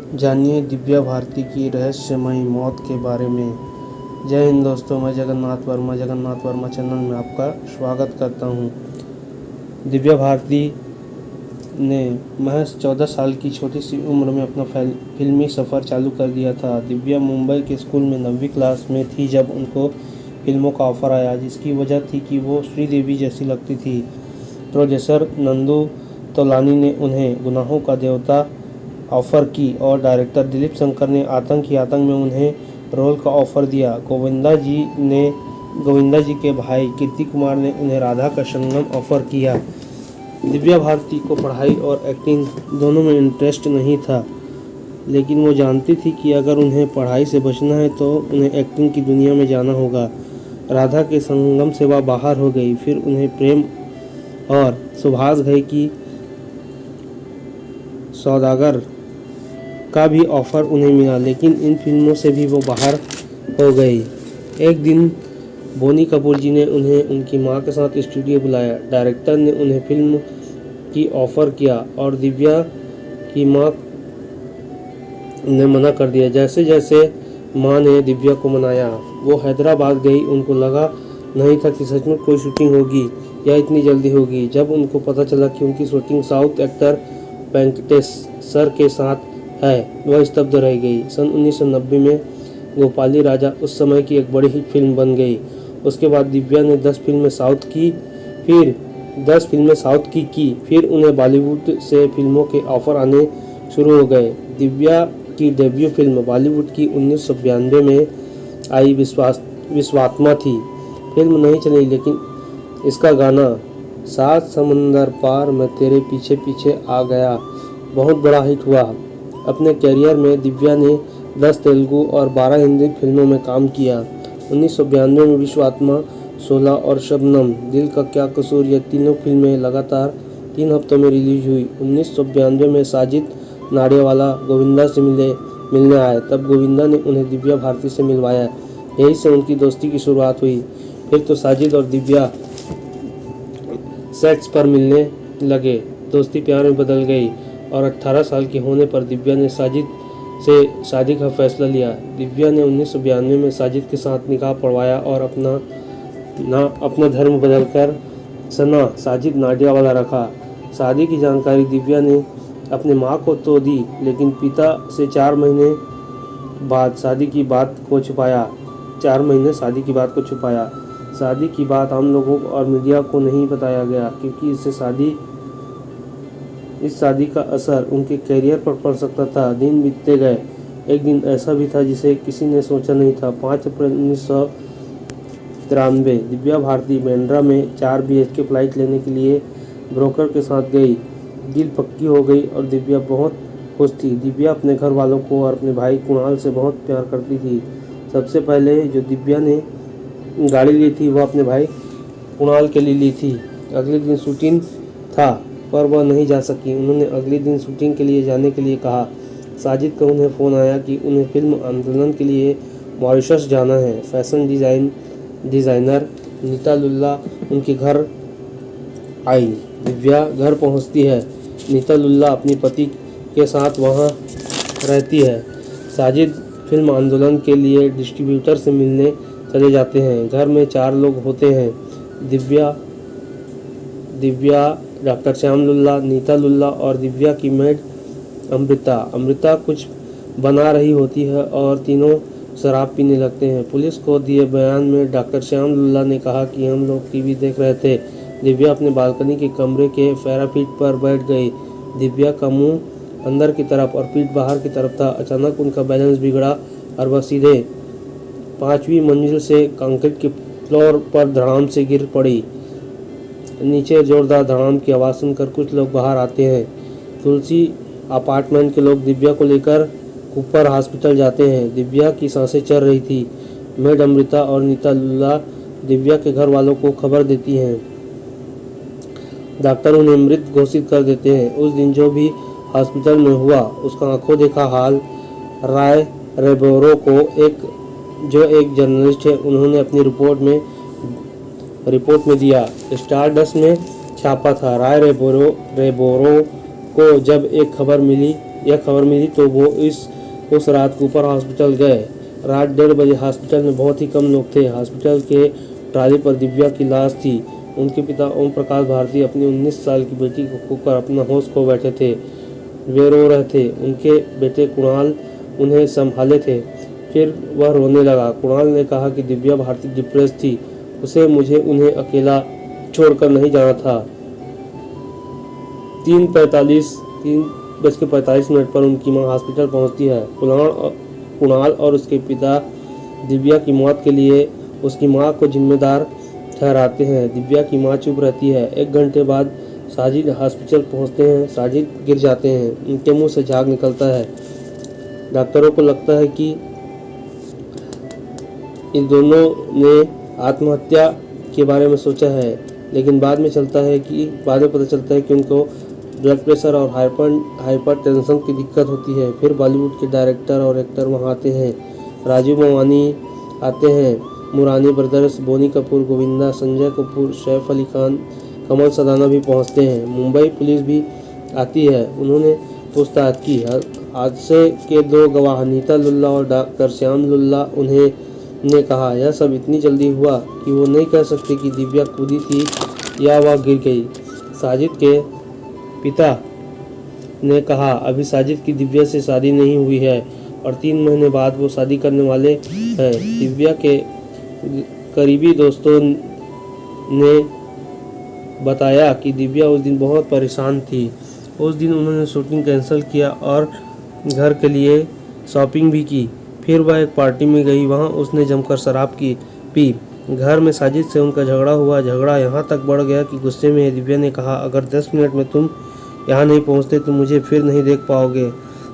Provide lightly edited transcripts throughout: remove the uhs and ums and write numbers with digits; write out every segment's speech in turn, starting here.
जानिए दिव्या भारती की रहस्यमयी मौत के बारे में। जय हिंद दोस्तों, मैं जगन्नाथ वर्मा चैनल में आपका स्वागत करता हूं। दिव्या भारती ने महज 14 साल की छोटी सी उम्र में अपना फिल्मी सफ़र चालू कर दिया था। दिव्या मुंबई के स्कूल में 9वीं क्लास में थी जब उनको फिल्मों का ऑफ़र आया, जिसकी वजह थी कि वो श्रीदेवी जैसी लगती थी। प्रोड्यूसर नंदू तोलानी ने उन्हें गुनाहों का देवता ऑफ़र की और डायरेक्टर दिलीप शंकर ने आतंक में उन्हें रोल का ऑफ़र दिया। गोविंदा जी के भाई कीर्ति कुमार ने उन्हें राधा का संगम ऑफ़र किया। दिव्या भारती को पढ़ाई और एक्टिंग दोनों में इंटरेस्ट नहीं था, लेकिन वो जानती थी कि अगर उन्हें पढ़ाई से बचना है तो उन्हें एक्टिंग की दुनिया में जाना होगा। राधा के संगम से वह बाहर हो गई। फिर उन्हें प्रेम और सुभाष घई की सौदागर का भी ऑफ़र उन्हें मिला, लेकिन इन फिल्मों से भी वो बाहर हो गई। एक दिन बोनी कपूर जी ने उन्हें उनकी मां के साथ स्टूडियो बुलाया। डायरेक्टर ने उन्हें फिल्म की ऑफ़र किया और दिव्या की मां ने मना कर दिया। जैसे जैसे मां ने दिव्या को मनाया, वो हैदराबाद गई। उनको लगा नहीं था कि सच में कोई शूटिंग होगी या इतनी जल्दी होगी। जब उनको पता चला कि उनकी shooting south actor Venkatesh sir के साथ है, वह स्तब्ध रह गई। सन 1990 में गोपाली राजा उस समय की एक बड़ी हिट फिल्म बन गई। उसके बाद दिव्या ने 10 फिल्में साउथ की, फिर उन्हें बॉलीवुड से फिल्मों के ऑफ़र आने शुरू हो गए। दिव्या की डेब्यू फिल्म बॉलीवुड की 1992 में आई विश्वात्मा थी। फिल्म नहीं चली, लेकिन इसका गाना सात समंदर पार मैं तेरे पीछे पीछे आ गया बहुत बड़ा हिट हुआ। अपने कैरियर में दिव्या ने 10 तेलुगु और 12 हिंदी फिल्मों में काम किया। 1992 में विश्वात्मा, 16 और शबनम, दिल का क्या कसूर, ये तीनों फिल्में लगातार 3 हफ्तों में रिलीज हुई। 1992 में साजिद नाडियावाला गोविंदा से मिलने आए, तब गोविंदा ने उन्हें दिव्या भारती से मिलवाया। यही से उनकी दोस्ती की शुरुआत हुई। फिर तो साजिद और दिव्या सेट्स पर मिलने लगे, दोस्ती प्यार में बदल गई और 18 साल की होने पर दिव्या ने साजिद से शादी का फैसला लिया। दिव्या ने 1992 में साजिद के साथ निकाह पढ़वाया और अपना धर्म बदलकर सना साजिद नाडियावाला रखा। शादी की जानकारी दिव्या ने अपने मां को तो दी, लेकिन पिता से 4 महीने शादी की बात को छुपाया। शादी की बात हम लोगों और मीडिया को नहीं बताया गया, क्योंकि इस शादी का असर उनके कैरियर पर पड़ सकता था। दिन बीतते गए। एक दिन ऐसा भी था जिसे किसी ने सोचा नहीं था। 5 अप्रैल 1993 दिव्या भारती बांद्रा में 4 BHK फ्लाइट लेने के लिए ब्रोकर के साथ गई। डील पक्की हो गई और दिव्या बहुत खुश थी। दिव्या अपने घर वालों को और अपने भाई कुणाल से बहुत प्यार करती थी। सबसे पहले जो दिव्या ने गाड़ी ली थी वह अपने भाई कुणाल के लिए ली थी। अगले दिन शूटिंग था पर वह नहीं जा सकी। उन्होंने अगले दिन शूटिंग के लिए जाने के लिए कहा। साजिद का उन्हें फ़ोन आया कि उन्हें फिल्म आंदोलन के लिए मॉरिशस जाना है। फैशन डिज़ाइनर नीता लुल्ला उनके घर आई। दिव्या घर पहुंचती है। नीता लुल्ला अपने पति के साथ वहां रहती है। साजिद फिल्म आंदोलन के लिए डिस्ट्रीब्यूटर से मिलने चले जाते हैं। घर में 4 लोग होते हैं, दिव्या, डॉक्टर श्याम लुल्ला, नीता लुल्ला और दिव्या की मेड अमृता कुछ बना रही होती है और तीनों शराब पीने लगते हैं। पुलिस को दिए बयान में डॉक्टर श्याम लुल्ला ने कहा कि हम लोग टीवी देख रहे थे। दिव्या अपने बालकनी के कमरे के पैराफीट पर बैठ गई। दिव्या का मुंह अंदर की तरफ और पीठ बाहर की तरफ था। अचानक उनका बैलेंस बिगड़ा और वह सीधे 5वीं मंजिल से कंक्रीट के फ्लोर पर धड़ाम से गिर पड़ी। नीचे जोरदार धड़ाम की आवाज़ सुनकर कुछ लोग बाहर आते हैं। तुलसी अपार्टमेंट के लोग दिव्या को लेकर कुपर हॉस्पिटल जाते हैं। दिव्या की सांसें चल रही थी। मेड अमृता और नीता लुल्ला दिव्या के घर वालों को खबर देती हैं। डॉक्टर उन्हें मृत घोषित कर देते हैं। उस दिन जो भी हॉस्पिटल में हुआ उसका आंखों देखा हाल राय रेबोरो को जो एक जर्नलिस्ट है उन्होंने अपनी रिपोर्ट में दिया। स्टारडस्ट में छापा था। राय रेबोरो को जब एक खबर मिली यह खबर मिली तो वो उस रात ऊपर हॉस्पिटल गए। रात 1:30 बजे हॉस्पिटल में बहुत ही कम लोग थे। हॉस्पिटल के ट्राली पर दिव्या की लाश थी। उनके पिता ओम प्रकाश भारती अपनी 19 साल की बेटी को खोकर अपना होश खो बैठे थे। वे रो रहे थे। उनके बेटे कुणाल उन्हें संभाले थे। फिर वह रोने लगा। कुणाल ने कहा कि दिव्या भारती डिप्रेस थी, मुझे उन्हें अकेला छोड़कर नहीं जाना था। 3:45 पर उनकी मां हॉस्पिटल पहुंचती है। कुणाल और उसके पिता दिव्या की मौत के लिए उसकी मां को जिम्मेदार ठहराते हैं। दिव्या की मां चुप रहती है। 1 घंटे बाद साजिद हॉस्पिटल पहुंचते हैं। साजिद गिर जाते हैं। उनके मुंह से झाग निकलता है। डॉक्टरों को लगता है कि इन दोनों ने आत्महत्या के बारे में सोचा है, लेकिन बाद में पता चलता है कि उनको ब्लड प्रेशर और हाइपरटेंशन की दिक्कत होती है। फिर बॉलीवुड के डायरेक्टर और एक्टर वहां आते हैं। राजीव मवानी आते हैं, मुरानी ब्रदर्स, बोनी कपूर, गोविंदा, संजय कपूर, सैफ अली खान, कमल सदाना भी पहुंचते हैं। मुंबई पुलिस भी आती है। उन्होंने पूछताछ की। हादसे के 2 गवाह नीता लुल्ला और डॉक्टर श्याम लुल्ला ने कहा यह सब इतनी जल्दी हुआ कि वो नहीं कह सकते कि दिव्या कूदी थी या वह गिर गई। साजिद के पिता ने कहा अभी साजिद की दिव्या से शादी नहीं हुई है और 3 महीने बाद वो शादी करने वाले हैं। दिव्या के करीबी दोस्तों ने बताया कि दिव्या उस दिन बहुत परेशान थी। उस दिन उन्होंने शूटिंग कैंसिल किया और घर के लिए शॉपिंग भी की। फिर वह एक पार्टी में गई। वहां उसने जमकर शराब पी। घर में साजिद से उनका झगड़ा हुआ। झगड़ा यहाँ तक बढ़ गया कि गुस्से में दिव्या ने कहा अगर 10 मिनट में तुम यहाँ नहीं पहुँचते तो मुझे फिर नहीं देख पाओगे।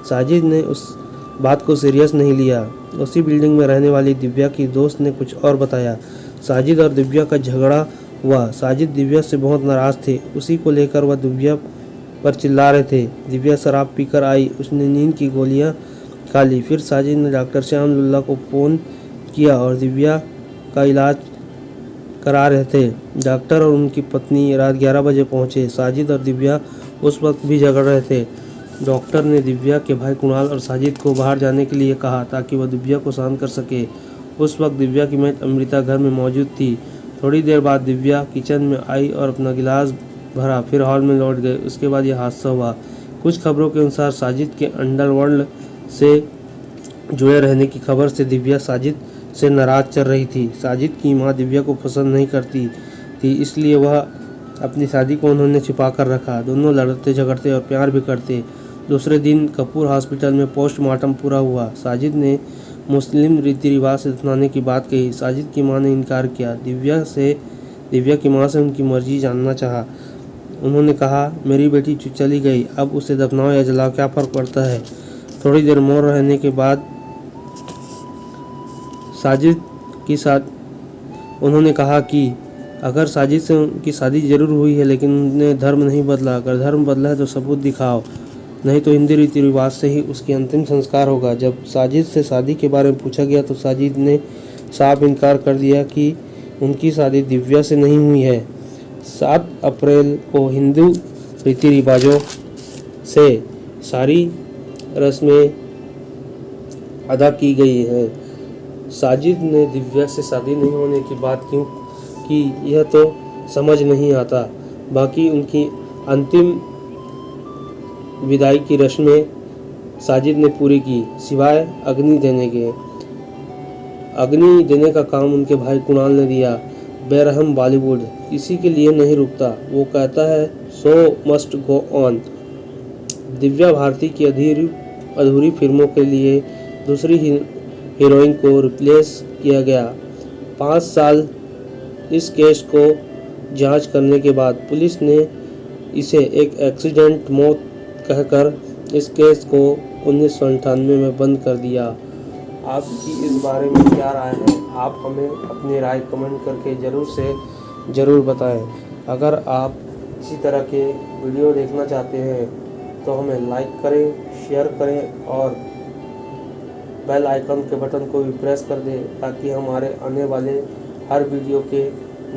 साजिद ने उस बात को सीरियस नहीं लिया। उसी बिल्डिंग में रहने वाली दिव्या की दोस्त ने कुछ और बताया। साजिद और दिव्या का झगड़ा हुआ। साजिद दिव्या से बहुत नाराज थे। उसी को लेकर वह दिव्या पर चिल्ला रहे थे। दिव्या शराब पीकर आई। उसने नींद की गोलियां खा ली। फिर साजिद ने डॉक्टर श्याम लुल्ला को फ़ोन किया और दिव्या का इलाज करा रहे थे। डॉक्टर और उनकी पत्नी रात 11 बजे पहुंचे। साजिद और दिव्या उस वक्त भी झगड़ रहे थे। डॉक्टर ने दिव्या के भाई कुणाल और साजिद को बाहर जाने के लिए कहा ताकि वह दिव्या को शांत कर सके। उस वक्त दिव्या की मेट अमृता घर में मौजूद थी। थोड़ी देर बाद दिव्या किचन में आई और अपना गिलास भरा, फिर हॉल में लौट गए। उसके बाद यह हादसा हुआ। कुछ खबरों के अनुसार साजिद के अंडरवर्ल्ड से जुड़े रहने की खबर से दिव्या साजिद से नाराज चल रही थी। साजिद की मां दिव्या को पसंद नहीं करती थी, इसलिए वह अपनी शादी को उन्होंने छिपा कर रखा। दोनों लड़ते झगड़ते और प्यार भी करते। दूसरे दिन कपूर हॉस्पिटल में पोस्टमार्टम पूरा हुआ। साजिद ने मुस्लिम रीति रिवाज से दफनाने की बात कही। साजिद की मां ने इनकार किया। दिव्या की मां से उनकी मर्जी जानना चाहा। उन्होंने कहा मेरी बेटी चली गई, अब उसे दफनाओ या जलाओ, क्या फ़र्क पड़ता है। थोड़ी देर मौन रहने के बाद साजिद के साथ उन्होंने कहा कि अगर साजिद से उनकी शादी जरूर हुई है लेकिन उन्होंने धर्म नहीं बदला। अगर धर्म बदला है तो सबूत दिखाओ, नहीं तो हिंदी रीति रिवाज से ही उसकी अंतिम संस्कार होगा। जब साजिद से शादी के बारे में पूछा गया तो साजिद ने साफ इनकार कर दिया कि उनकी शादी दिव्या से नहीं हुई है। 7 अप्रैल को हिंदू रीति रिवाजों से सारी रस्में अदा की गई हैं। साजिद ने दिव्या से शादी नहीं होने की बात क्यों की यह तो समझ नहीं आता। बाकी उनकी अंतिम विदाई की रस्में साजिद ने पूरी की, सिवाय अग्नि देने के। अग्नि देने का काम उनके भाई कुणाल ने दिया। बेरहम बॉलीवुड किसी के लिए नहीं रुकता, वो कहता है show must go on. Divya Bharti की अधूरी फिल्मों के लिए दूसरी हीरोइन को रिप्लेस किया गया। 5 साल इस केस को जांच करने के बाद पुलिस ने इसे एक एक्सीडेंट मौत कहकर इस केस को 1998 में बंद कर दिया। आपकी इस बारे में क्या राय है? आप हमें अपनी राय कमेंट करके ज़रूर बताएं। अगर आप इसी तरह के वीडियो देखना चाहते हैं तो हमें लाइक करें, शेयर करें और बेल आइकन के बटन को भी प्रेस कर दें ताकि हमारे आने वाले हर वीडियो के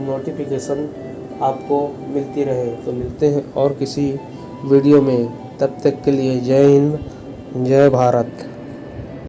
नोटिफिकेशन आपको मिलती रहे। तो मिलते हैं और किसी वीडियो में, तब तक के लिए जय हिंद, जय भारत।